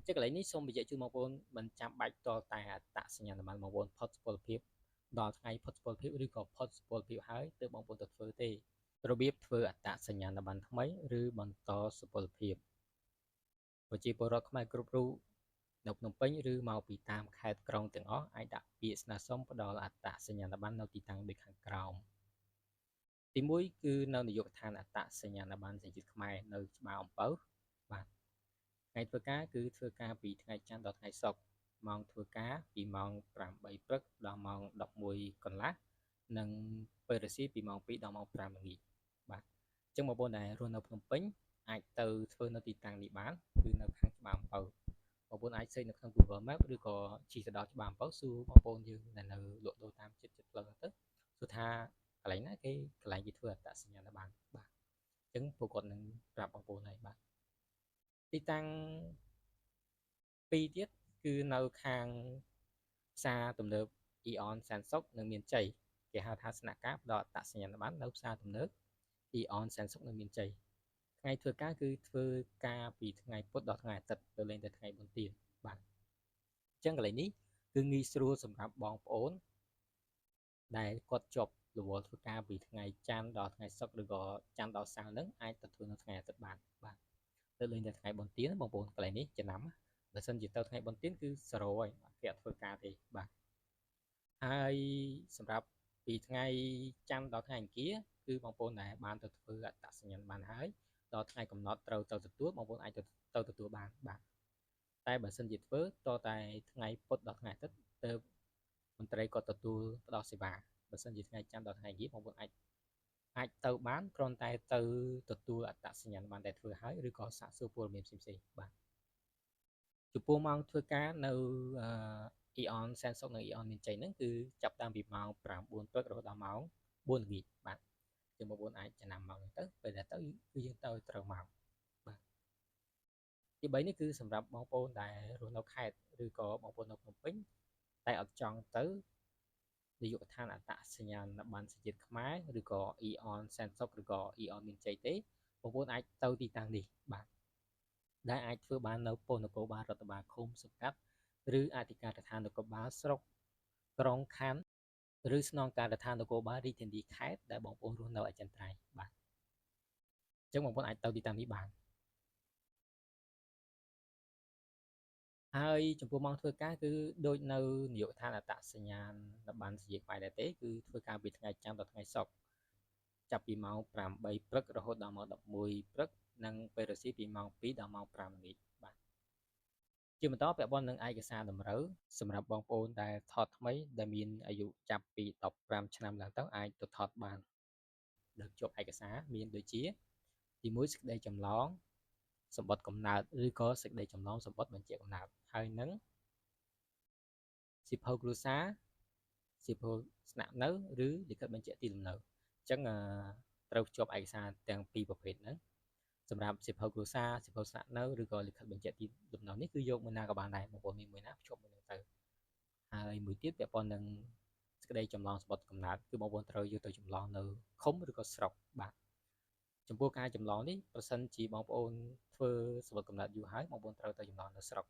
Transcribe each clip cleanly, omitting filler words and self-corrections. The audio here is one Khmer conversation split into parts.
ចឹងកន្លែងនេះសូមបញ្ជាក់ជូនបងប្អូនមិនចាំបាច់តតែអត្តសញ្ញាណប័ណ្ណបងប្អូនផុតសុពលភាពដល់ថ្ងៃផុតសុពលភាពឬក៏ផុតសុពលភាពហើយទើបបងប្អូនទៅធ្វើទេរបៀបធ្វើអត្តសញ្ញាណប័ណ្ណថ្មីឬបន្តសុពលភាពប្រជាពលរដ្ឋខ្មែរគ្រប់រូបនៅភ្នំពេញឬមកពីតាមខេត្តក្រុងទាំងអស់អាចដាក់ពាក្យស្នើសុំផ្ដល់អត្តសញ្ញាណប័ណ្ណនៅទីតាំងដូចខាងក្រោមទី1គឺនៅនាយកដ្ឋានអត្តសញ្ញាណប័ណ្ណសេចក្ដីខ្មែរនៅច្បារអំពៅបាទថ្ងៃធ្វើការគឺធ្វើការពីថ្ងៃច័ន្ទដល់ថ្ងៃសុក្រម៉ោងធ្វើការពីម៉ោង8ព្រឹកដល់ម៉ោង11កន្លះនិងពេលរសៀលពីម៉ោង2ដល់ម៉ោង5ល្ងាចបាទអញ្ចឹងបងប្អូនដែលរស់នៅភ្នំពេញអាចទៅធ្វើនៅទីតាំងនេះបានគឺនៅខាងច្បារអំពៅបងប្អូនអាចសេចនៅក្នុង Google Map ឬក៏ជិះទៅដល់ច្បារអំពៅសួរបងប្អូនយើងដែលនៅលក់ដូរតាមចិត្តផ្លូវទៅសួរថាកន្លែងណាគេកន្លែងគេធ្វើអត្តសញ្ញាណប័ណ្ណបាទអញ្ចឹងពួកគាត់នឹងប្រាប់បងប្អូនហើយបាទទីតាំងពីរទៀតគឺនៅខាងផ្សារទំនើប Eon សែនសុខនិងមានជ័យគេហៅថាស្នាក់ការផ្ដល់អត្តសញ្ញាណប័ណ្ណនៅផ្សារទំនើប Eon សែនសុខនិងមានជ័យថ្ងៃធ្វើការគឺធ្វើការពីថ្ងៃពុធដល់ថ្ងៃអាទិត្យទៅលេងតែថ្ងៃបុណ្យទានបាទអញ្ចឹងកន្លែងនេះគឺងាយស្រួលសម្រាប់បងប្អូនដែលគាត់ជាប់រវល់ធ្វើការពីថ្ងៃច័ន្ទដល់ថ្ងៃសុក្រឬក៏ច័ន្ទដល់សៅរ៍ហ្នឹងអាចទៅធ្វើនៅថ្ងៃអាទិត្យបានបាទទៅលេងតែថ្ងៃបុណ្យទានបងប្អូនកន្លែងនេះចំណាំបើសិនជាទៅថ្ងៃបុណ្យទានគឺ0ហើយគេអត់ធ្វើការទេបាទហើយសម្រាប់ពីថ្ងៃច័ន្ទដល់ថ្ងៃអង្គារគឺបងប្អូនដែលបានទៅធ្វើអត្តសញ្ញាណបានហើយដល់ថ្ងៃកំណត់ត្រូវទៅទទួលបងប្អូនអាចទៅទទួលបានបាទតែបើសិនជាធ្វើតតែថ្ងៃពុធដល់ថ្ងៃអាទិត្យទៅមន្ត្រីគាត់ទទួលផ្ដល់សេវាបើសិនជាថ្ងៃច័ន្ទដល់ថ្ងៃអង្គារបងប្អូនអាចទៅបានគ្រាន់តែទៅទទួលអត្តសញ្ញាណប័ណ្ណដែលធ្វើហើយឬក៏សាកសួរព័ត៌មានផ្សេងៗបាទចំពោះម៉ោងធ្វើការនៅEon សែនសុខនិង Eon មានជ័យហ្នឹងគឺចាប់តាំងពីម៉ោង9ព្រឹករហូតដល់ម៉ោង4ល្ងាចបាទជាបងប្អូនអាចចំណាំម៉ោងហ្នឹងទៅពេលដែលទៅគឺយើងទៅត្រូវម៉ោងបាទទី3នេះគឺសម្រាប់បងប្អូនដែលរស់នៅខេត្តឬក៏បងប្អូននៅភ្នំពេញតែអត់ចង់ទៅនាយកដ្ឋានអត្តសញ្ញាណប័ណ្ណសេចក្ដីខ្មែរឬក៏ Eon សែនសុខឬក៏ Eon មានជ័យទេបងប្អូនអាចទៅទីតាំងនេះបាទដែលអាចធ្វើបាននៅប៉ុស្តិ៍នគរបាលរដ្ឋបាលឃុំសង្កាត់ឬអធិការដ្ឋាននគរបាលស្រុកក្រុងខណ្ឌឬស្នងការដ្ឋាននគរបាលរាជធានីខេត្តដែលបងប្អូនរស់នៅអចិន្ត្រៃយ៍បាទអញ្ចឹងបងប្អូនអាចទៅទីតាំងនេះបានហើយចំពោះម៉ោងធ្វើការគឺដូចនៅនាយកដ្ឋានអត្តសញ្ញាណប័ណ្ណសេចក្ដីខ្មែរដែរទេគឺធ្វើការពីថ្ងៃច័ន្ទដល់ថ្ងៃសុក្រចាប់ពីម៉ោង8ព្រឹករហូតដល់ម៉ោង11ព្រឹកនិងពេលរសៀលពីម៉ោង2ដល់ម៉ោង5ល្ងាចបាទជាបន្តពាក់ព័ន្ធនឹងឯកសារតម្រូវសម្រាប់បងប្អូនដែលថតថ្មីដែលមានអាយុចាប់ពី15ឆ្នាំឡើងទៅអាចទៅថតបានដែលជាប់ឯកសារមានដូចជាទី1សេចក្តីចម្លងសម្បត្តិកំណើតឬក៏សេចក្តីចម្លងសម្បត្តិបញ្ជាកំណើតហើយនឹងសៀវភៅគ្រួសារសៀវភៅស្នាក់នៅឬលិខិតបញ្ជាក់ទីលំនៅអញ្ចឹងត្រូវភ្ជាប់ឯកសារទាំងពីរប្រភេទហ្នឹងសម្រាប់សៀវភៅគ្រួសារសៀវភៅស្នាក់នៅឬក៏លិខិតបញ្ជាក់ទីលំនៅនេះគឺយកមួយណាក៏បានដែរបងប្អូនមានមួយណាភ្ជាប់មួយនឹងទៅហើយមួយទៀតពាក់ព័ន្ធនឹងសេចក្តីចម្លងសម្បត្តិកំណើតគឺបងប្អូនត្រូវយកទៅចម្លងនៅឃុំឬក៏ស្រុកបាទចំពោះការចម្លងនេះប្រសិនជាបងប្អូនធ្វើសម្បត្តិកំណើតយូរហើយបងប្អូនត្រូវទៅចម្លងនៅស្រុក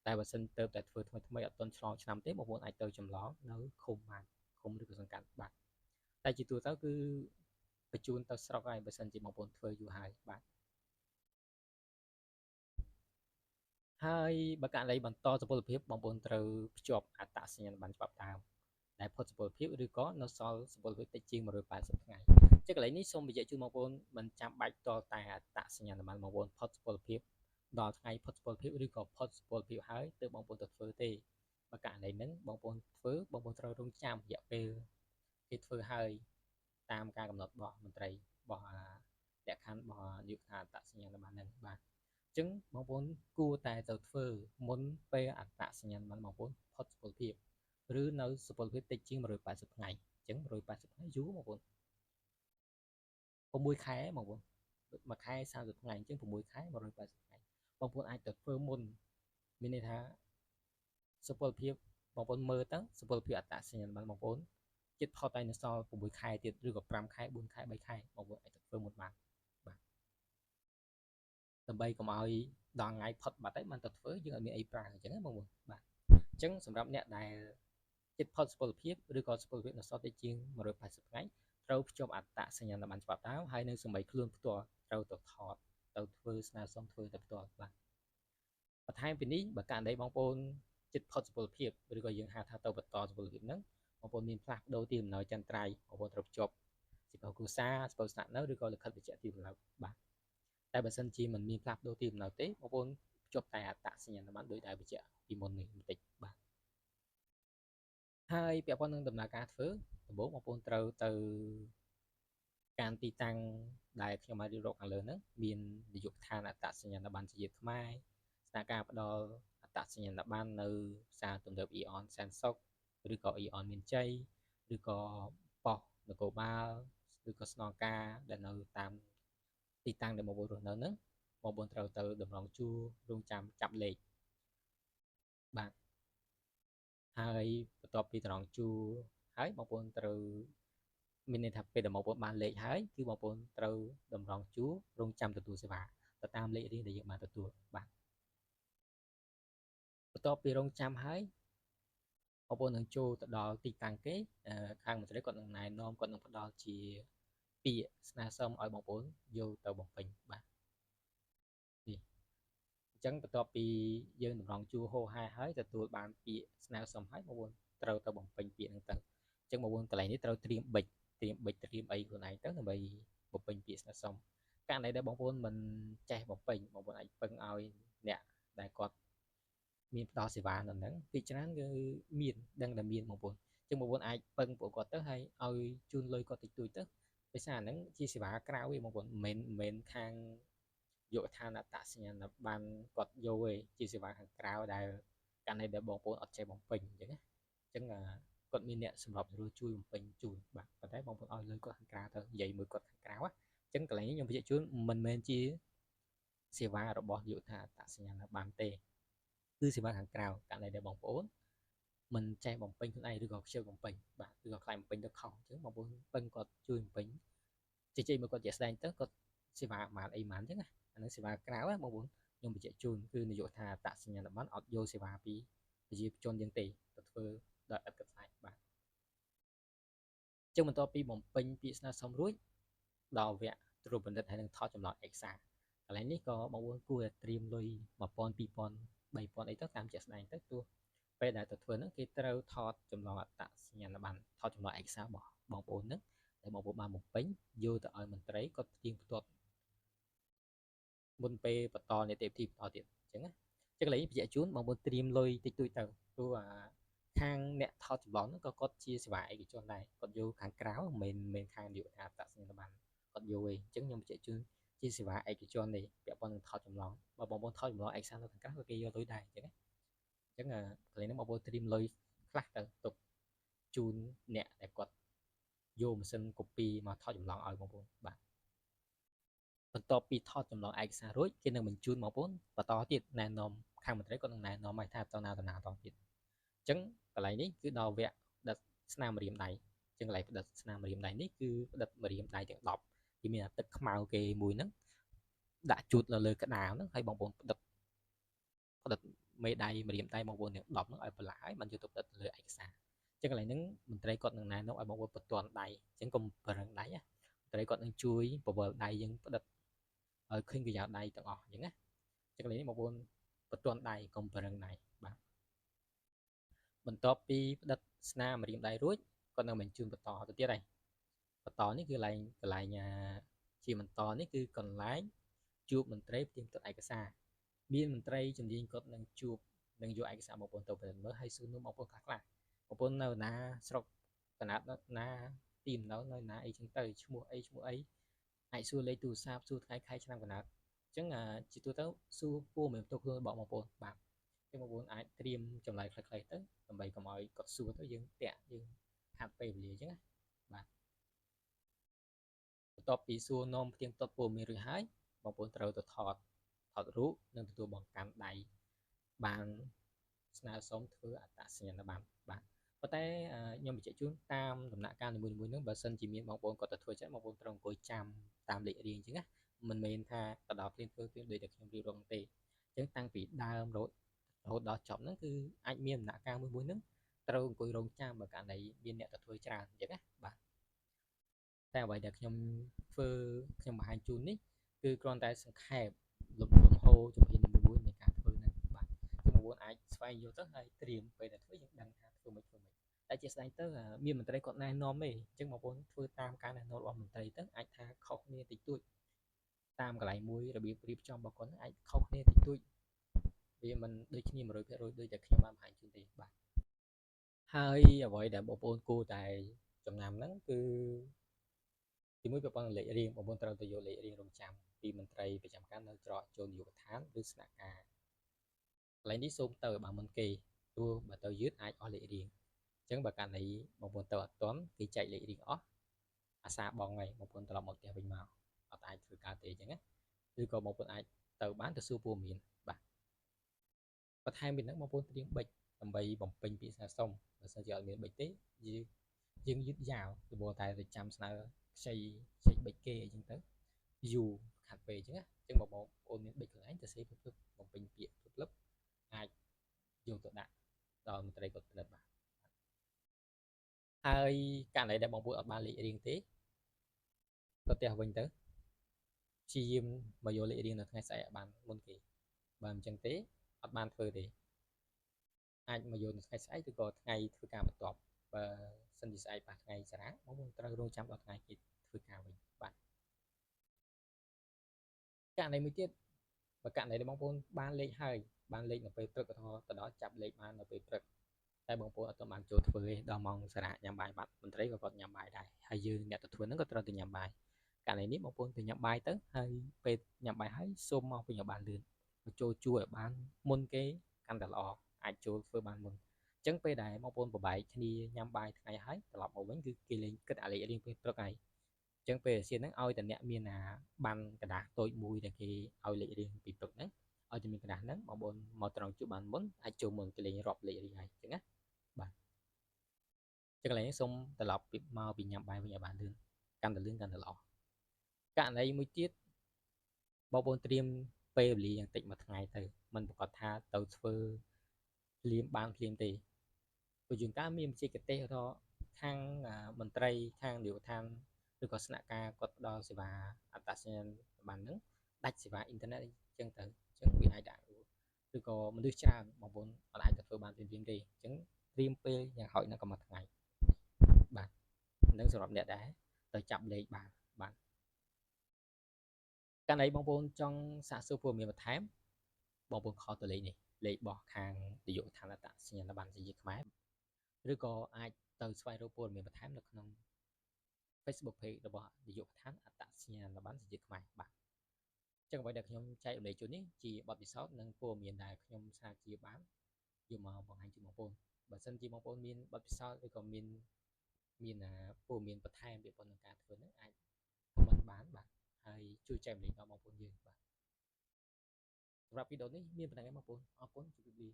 តែបើសិនទៅតែធ្វើថ្មីអត់ទាន់ឆ្លងឆ្នាំទេបងប្អូនអាចទៅចម្លងនៅឃុំបានឃុំឬក៏សង្កាត់បាទតែជាទូទៅគឺបញ្ជូនទៅស្រុកហើយបើសិនជាបងប្អូនធ្វើយូរហើយបាទហើយបើករណីបន្តសុពលភាពបងប្អូនត្រូវភ្ជាប់អត្តសញ្ញាណប័ណ្ណច្បាប់ដើមដែលផុតសុពលភាពឬក៏នៅសល់សុពលភាពតិចជាង180ថ្ងៃជាកន្លែងនេះសូមបញ្ជាក់ជូនបងប្អូនមិនចាំបាច់តតែអត្តសញ្ញាណប័ណ្ណបងប្អូនផុតសុពលភាពដល់ថ្ងៃផុតសុពលភាពឬក៏ផុតសុពលភាពហើយទើបបងប្អូនទៅធ្វើទេបើករណីហ្នឹងបងប្អូនធ្វើបងប្អូនត្រូវរងចាំរយៈពេលគេធ្វើហើយតាមការកំណត់របស់មន្ត្រីរបស់លក្ខខណ្ឌរបស់នាយកដ្ឋានអត្តសញ្ញាណប័ណ្ណហ្នឹងបាទអញ្ចឹងបងប្អូនគួរតែទៅធ្វើមុនពេលអត្តសញ្ញាណប័ណ្ណបងប្អូនផុតសុពលភាពឬនៅសុពលភាពតិចជាង180ថ្ងៃអញ្ចឹង180ថ្ងៃយូរបងប្អូន6ខែបងប្អូនមួយខែ30ថ្ងៃអញ្ចឹង6ខែ180ថ្ងៃបងប្អូនអាចទៅធ្វើមុនមានន័យថាសុពលភាពបងប្អូនមើលទៅសុពលភាពអត្តសញ្ញាណប័ណ្ណបងប្អូនចិត្តផុតតែនៅសល់6ខែទៀតឬក៏5ខែ4ខែ3ខែបងប្អូនអាចទៅធ្វើមុនបានបាទ ដើម្បីកុំឲ្យដល់ថ្ងៃផុតបាត់ហើយបានទៅធ្វើយើងអត់មានអីប្រើអញ្ចឹងណាបងប្អូនបាទអញ្ចឹងសម្រាប់អ្នកដែលចិត្តផុតសុពលភាពឬក៏សុពលភាពនៅសល់តិចជាង180ថ្ងៃត្រូវភ្ជាប់អត្តសញ្ញាណប័ណ្ណច្បាប់ដើមហើយនៅសម្បីខ្លួនផ្ទាល់ត្រូវទៅថតទៅធ្វើស្នើសុំធ្វើតែផ្ទាល់បាទបន្ថែមពីនេះបើករណីបងប្អូនចិត្តផុតសុពលភាពឬក៏យើងហៅថាទៅបន្តសុពលភាពហ្នឹងបងប្អូនមានផ្លាស់ប្ដូរទីលំនៅចន្ទ្រៃបងប្អូនត្រូវភ្ជាប់សិភៅគ្រួសារសិភៅស្នាក់នៅឬក៏លិខិតបញ្ជាក់ទីលំនៅបាទតែបើសិនជាមិនមានផ្លាស់ប្ដូរទីលំនៅទេបងប្អូនភ្ជាប់តែអត្តសញ្ញាណប័ណ្ណដោយដែលបញ្ជាក់ពីមុននេះបន្តិចបាទហើយពាក់ព័ន្ធនឹងដំណើរការធ្វើដំបូងបងប្អូនត្រូវទៅកាន់ទីតាំងដែលខ្ញុំបានរៀបរាប់ខាងលើហ្នឹងមាននាយកដ្ឋានអត្តសញ្ញាណប័ណ្ណជាតិខ្មែរស្ថានភាពផ្ដល់អត្តសញ្ញាណប័ណ្ណនៅផ្សារទំនើប Aeon សែនសុខឬក៏ Aeon មានជ័យឬក៏ប៉ុស្តិ៍នគរបាលឬក៏ស្នងការដែលនៅតាមទីតាំងដែលបងប្អូនរស់នៅហ្នឹងបងប្អូនត្រូវទៅតម្រង់ជួររងចាំចាប់លេខបាទហើយបន្ទាប់ពីតម្រង់ជួរហើយបងប្អូនត្រូវមានន័យថាពេលដែលបងប្អូនបានលេខហើយគឺបងប្អូនត្រូវតម្រង់ជួររងចាំទទួលសេវាទៅតាមលេខរៀងដែលយើងបានទទួលបាទបន្ទាប់ពីរងចាំហើយបងប្អូននឹងចូលទៅដល់ទីតាំងគេខាងមន្ត្រីគាត់នឹងណែនាំគាត់នឹងផ្ដល់ជាពាក្យស្នើសុំឲ្យបងប្អូនយកទៅបំពេញបាទនេះអញ្ចឹងបន្ទាប់ពីយើងតម្រង់ជួរហោហែហើយទទួលបានពាក្យស្នើសុំហើយបងប្អូនត្រូវទៅបំពេញពាក្យហ្នឹងទៅអញ្ចឹងបងប្អូនកន្លែងនេះត្រូវត្រៀមប៊ិចត្រៀមអីខ្លួនឯងទៅដើម្បីបំពេញពាក្យស្នើសុំករណីដែលបងប្អូនមិនចេះបំពេញបងប្អូនអាចពឹងឲ្យអ្នកដែលគាត់មានផ្ដល់សេវានៅហ្នឹងពីច្រើនគឺមានដឹងតែមានបងប្អូនអញ្ចឹងបងប្អូនអាចពឹងពួកគាត់ទៅហើយឲ្យជូនលុយគាត់តិចតួចទៅដោយសារហ្នឹងជាសេវាក្រៅឯងបងប្អូនមិនមែនខាងយកឋានអត្តសញ្ញាណប័ណ្ណគាត់យកឯងជាសេវាខាងក្រៅដែលករណីដែលបងប្អូនអត់ចេះបំពេញអញ្ចឹងណាអញ្ចឹងគាត់មានអ្នកសម្របសម្រួលជួយបំពេញជូនបាទប៉ុន្តែបងប្អូនឲ្យលុយគាត់ខាងក្រៅទៅនិយាយមួយគាត់ខាងក្រៅអញ្ចឹងកន្លែងនេះខ្ញុំបញ្ជាក់ជូនមិនមែនជាសេវារបស់យកឋានអត្តសញ្ញាណប័ណ្ណទេគឺសេវាខាងក្រៅករណីដែលបងប្អូនមិនចេះបំពេញខ្លួនឯងឬក៏ខ្ជិលបំពេញបាទឬក៏ខ្លាចបំពេញទៅខុសអញ្ចឹងបងប្អូនពឹងគាត់ជួយបំពេញជជែកមកគាត់ជាក់ស្ដែងទៅគាត់សេវាប៉ុន្មានអីប៉ុន្មានអញ្ចឹងណាអានឹងសេវាក្រៅណាបងប្អូនខ្ញុំបញ្ជាក់ជូនគឺនាយកថាអត្តសញ្ញាណប័ណ្ណអត់យកសេវាពីប្រជាជនយើងទេទៅធ្វើដោយឥតគិតថ្លៃបាទចឹងបន្ទាប់ពីបំពេញពាក្យស្នើសុំរួចដល់វគ្គត្រួតពិនិត្យហើយនឹងថតចម្លងឯកសារកន្លែងនេះក៏បងប្អូនគួរតែត្រៀមលុយ1000 2000 3000អីទៅតាមជាក់ស្ដែងទៅទោះពេលដែលទៅធ្វើហ្នឹងគេត្រូវថតចម្លងអត្តសញ្ញាណប័ណ្ណថតចម្លងឯកសាររបស់បងប្អូនហ្នឹងដែលបងប្អូនបានបំពេញយកទៅឲ្យមន្ត្រីគាត់ផ្ទៀងផ្ទាត់មុនពេលបន្តនីតិវិធីបន្តទៀតអញ្ចឹងណាចឹងកន្លែងនេះបញ្ជាក់ជូនបងប្អូនត្រៀមលុយតិចតួចទៅព្រោះខាងអ្នកថតចម្លងហ្នឹងក៏គាត់ជាសេវាឯកជនដែរគាត់យកខាងក្រៅមិនមែនខាងនាយកដ្ឋានអត្តសញ្ញាណប័ណ្ណគាត់យកឯងអញ្ចឹងខ្ញុំបញ្ជាក់ជូនជាសេវាឯកជនទេពាក់ព័ន្ធនឹងថតចម្លងបើបងប្អូនថតចម្លងឯកសារនៅខាងក្រៅក៏គេយកលុយដែរអញ្ចឹងណាអញ្ចឹងកន្លែងហ្នឹងបងប្អូនត្រៀមលុយខ្លះទៅទុកជូនអ្នកដែលគាត់យកម៉ាស៊ីន copy មកថតចម្លងឲ្យបងប្អូនបាទបន្ទាប់ពីថតចម្លងឯកសាររួចគេនឹងបញ្ជូនបងប្អូនបន្តទៀតណែនាំខាងមន្ត្រីគាត់នឹងណែនាំឲ្យថាតើណាតទៀតអញ្ចឹងកន្លែងនេះគឺដល់វគ្គផ្ដិតស្នាមម្រាមដៃអញ្ចឹងកន្លែងផ្ដិតស្នាមម្រាមដៃនេះគឺផ្ដិតម្រាមដៃទាំង10គេមានអាទឹកខ្មៅគេមួយហ្នឹងដាក់ជូតលើក្តារហ្នឹងហើយបងប្អូនផ្ដិតមេដៃម្រាមដៃបងប្អូនទាំង10ហ្នឹងឲ្យប្រឡាក់ហើយបានយកទៅផ្ដិតលើឯកសារអញ្ចឹងកន្លែងហ្នឹងមន្ត្រីគាត់នឹងណែនាំឲ្យបងប្អូនបន្ទាន់ដៃអញ្ចឹងកុំប្រឹងដៃណាមន្ត្រីគាត់នឹងជួយពវល់ដៃយើងផ្ដិតឲ្យឃើញក្រយ៉ាដៃទាំងអស់អញ្ចឹងណាអញ្ចឹងកន្លែងនេះបងប្អូនបន្ទាន់ដៃកុំប្រឹងដៃបាទបន្ទាប់ពីផ្ដិតស្នាមម្រាមដៃរួចគាត់នឹងបញ្ជូនបន្តទៅទៀតហើយបន្តនេះគឺកន្លែងជាបន្តនេះគឺកន្លែងជួបមន្ត្រីផ្ទៀងផ្ទាត់ឯកសារមានមន្ត្រីជំនាញគាត់នឹងជួបនឹងយកឯកសារបងប្អូនទៅពិនិត្យមើលហើយសួរនាំបងប្អូនខ្លះបងប្អូននៅណាស្រុកកណាត់ណាទីនៅណាអីចឹងទៅឈ្មោះអីអាចសួរលេខទូរស័ព្ទសួរថ្ងៃខែឆ្នាំកណាត់អញ្ចឹងជាទូទៅសួរពូមិនផ្ទាល់ខ្លួនរបស់បងប្អូនបាទអញ្ចឹងបងប្អូនអាចត្រៀមចម្លើយខ្លីៗទៅដើម្បីកុំឲ្យគាត់សួរទៅយើងតាក់យើងខាត់ពេលវេលាអញ្ចឹងណាបាទបន្ទាប់ពីសួរនាំផ្ទៀងផ្ទាត់ព័ត៌មានរួចហើយបងប្អូនត្រូវទៅថតរូបនិងទទួលបង្កាន់ដៃបានស្នើសុំធ្វើអត្តសញ្ញាណប័ណ្ណបាទប៉ុន្តែខ្ញុំបញ្ជាក់ជូនតាមដំណាក់កាលនីមួយៗហ្នឹងបើសិនជាមានបងប្អូនគាត់ទៅធ្វើចឹងបងប្អូនត្រូវអង្គុយចាំតាមលេខរៀងអញ្ចឹងណា មិនមែនថាទៅដល់ភ្លាមធ្វើដូចតែខ្ញុំរៀបរាប់ទេអញ្ចឹងតាំងពីដើមរហូតដល់ចប់ហ្នឹងគឺអាចមានដំណាក់កាលមួយហ្នឹងត្រូវអង្គុយរងចាំបើករណីមានអ្នកទៅធ្វើច្រើនអញ្ចឹងណាបាទតែអ្វីដែលខ្ញុំធ្វើខ្ញុំបង្ហាញជូននេះគឺគ្រាន់តែសង្ខេបលំហូរជំហានមួយនៃការធ្វើហ្នឹងបាទជំនួសអាចស្វែងយល់ទៅហើយត្រៀមពេលដែលធ្វើយើងដឹងថាធ្វើមិនតែជាស្ដែងទៅមានមន្ត្រីគាត់ណែនាំទេអញ្ចឹងបងប្អូនធ្វើតាមការណែនាំរបស់មន្ត្រីទៅអាចថាខុសគ្នាតិចតួចតាមកន្លែងមួយរបៀបរៀបចំរបស់គាត់អាចខុសគ្នាតិចតួចវាមិនដូចគ្នា 100% ដូចតែខ្ញុំបានបង្ហាញជូនទេបាទហើយអ្វីដែលបងប្អូនគួរតែចំណាំហ្នឹងគឺទីមួយប្រព័ន្ធលេខរៀងបងប្អូនត្រូវទៅយកលេខរៀងរងចាំពីមន្ត្រីប្រចាំការនៅច្រកចូលនាយកដ្ឋានឬស្នាក់ការកន្លែងនេះសូមទៅឲ្យបានមុនគេទោះបើទៅយឺតអាចអស់លេខរៀងអញ្ចឹងបើករណីបងប្អូនទៅអត់ទាន់គេចែកលេខរៀងអស់អាសាបងហើយបងប្អូនត្រឡប់មកផ្ទះវិញមកអត់អាចធ្វើការទេអញ្ចឹងណាឬក៏បងប្អូនអាចទៅបានទៅសួរព័ត៌មានបាទបន្ថែមពីហ្នឹងបងប្អូនត្រៀមប៊ិចដើម្បីបំពេញពាក្យស្នើសុំបើសិនជាអត់មានប៊ិចទេយើងយឺតយ៉ាវពីព្រោះតែទៅចាំស្នើខ្ចីប៊ិចគេអញ្ចឹងទៅយូរខាត់ពេកអញ្ចឹងណាអញ្ចឹងបងប្អូនមានប៊ិចខ្លួនឯងទៅសេភ្លឹបបំពេញពាក្យភ្លឹបអាចយកទៅដាក់ដល់មន្ត្រីគាត់ពិនិត្យបាទហើយករណីដែលបងប្អូនអត់បានលេខរៀងទេទៅផ្ទះវិញទៅព្យាយាមមកយកលេខរៀងនៅថ្ងៃស្អែកឲ្យបានមុនគេបើមិនចឹងទេអត់បានធ្វើទេអាចមកយកនៅថ្ងៃស្អែកឬក៏ថ្ងៃធ្វើការបន្ទាប់បើសិនជាស្អែកប៉ះថ្ងៃសារ៉ាបងប្អូនត្រូវរងចាំដល់ថ្ងៃគេធ្វើការវិញបាទករណីមួយទៀតបើករណីដែលបងប្អូនបានលេខហើយបានលេខនៅពេលព្រឹកឧទាហរណ៍ទៅដល់ចាប់លេខបាននៅពេលព្រឹកតែបងប្អូនអត់ទាន់បានចូលធ្វើទេដល់ម៉ោងសារ៉ាញ៉ាំបាយបាត់មន្ត្រីក៏គាត់ញ៉ាំបាយដែរហើយយើងអ្នកទៅធ្វើហ្នឹងក៏ត្រូវទៅញ៉ាំបាយករណីនេះបងប្អូនទៅញ៉ាំបាយទៅហើយពេលញ៉ាំបាយហើយសូមមកវិញឲ្យបានលឿនមកចូលជួរឲ្យបានមុនគេកាន់តែល្អអាចចូលធ្វើបានមុនអញ្ចឹងពេលដែលបងប្អូនប្របែកគ្នាញ៉ាំបាយថ្ងៃហើយត្រឡប់មកវិញគឺគេលេងគិតអាលេខរៀងពេលព្រឹកហើយអញ្ចឹងពេលអាសៀនហ្នឹងឲ្យតែអ្នកមានអាបានกระดาษតូចមួយដែលគេឲ្យលេខរៀងពីព្រឹកហ្នឹងឲ្យតែមានកระดาษហ្នឹងបងប្អូនមកត្រង់ជួបបានមុនអាចចូលមុនគេលេងរាប់លេខរៀងហើយអញ្ចឹងណាបាទចឹងកន្លែងនេះសូមត្រឡប់មកពីញ៉ាំបាយវិញឲ្យបានលឿនកាន់តែលឿនកាន់តែល្អករណីមួយទៀតបងប្អូនត្រៀមពេលវេលាយ៉ាងតិចមួយថ្ងៃទៅមិនប្រកាសថាទៅធ្វើភ្លាមបានភ្លាមទេព្រោះជួនកាលមានបច្ចេកទេសឬខាងមន្ត្រីខាងនាយកដ្ឋានឬក៏ស្នាក់ការគាត់ផ្ដល់សេវាអត្តសញ្ញាណប័ណ្ណហ្នឹងដាច់សេវាអ៊ីនធឺណិតអញ្ចឹងទៅអញ្ចឹងវាអាចដាក់ឬក៏មនុស្សច្រើនបងប្អូនអត់អាចទៅធ្វើបានភ្លាមៗទេអញ្ចឹងត្រៀមពេលយ៉ាងហោចណាស់ក៏មួយថ្ងៃបាទនឹងសម្រាប់អ្នកដែរទៅចាប់លេខបានបាទករណីបងប្អូនចង់សាកសួរព័ត៌មានបន្ថែមបងប្អូនខលទៅលេខនេះលេខរបស់ខាងនាយកដ្ឋានអត្តសញ្ញាណប័ណ្ណប្រជាជាតិខ្មែរឬក៏អាចទៅស្វែងរកព័ត៌មានបន្ថែមនៅក្នុង Facebook Page របស់នាយកដ្ឋានអត្តសញ្ញាណប័ណ្ណប្រជាជាតិខ្មែរបាទអញ្ចឹងអ្វីដែលខ្ញុំចែករំលែកជូននេះជាបទពិសោធន៍និងព័ត៌មានដែលខ្ញុំស្រាវជ្រាវបានយកមកបង្ហាញជូនបងប្អូនបើសិនជាបងប្អូនមានបទពិសោធន៍ឬក៏មានព័ត៌មានបន្ថែមពាក់ព័ន្ធនឹងការធ្វើហ្នឹងអាច comment បានបាទហើយជួយចែករំលែកដល់បងប្អូនយើងបាទសម្រាប់វីដេអូនេះមានប៉ុណ្ណឹងឯងបងប្អូនអរគុណជម្រាបលា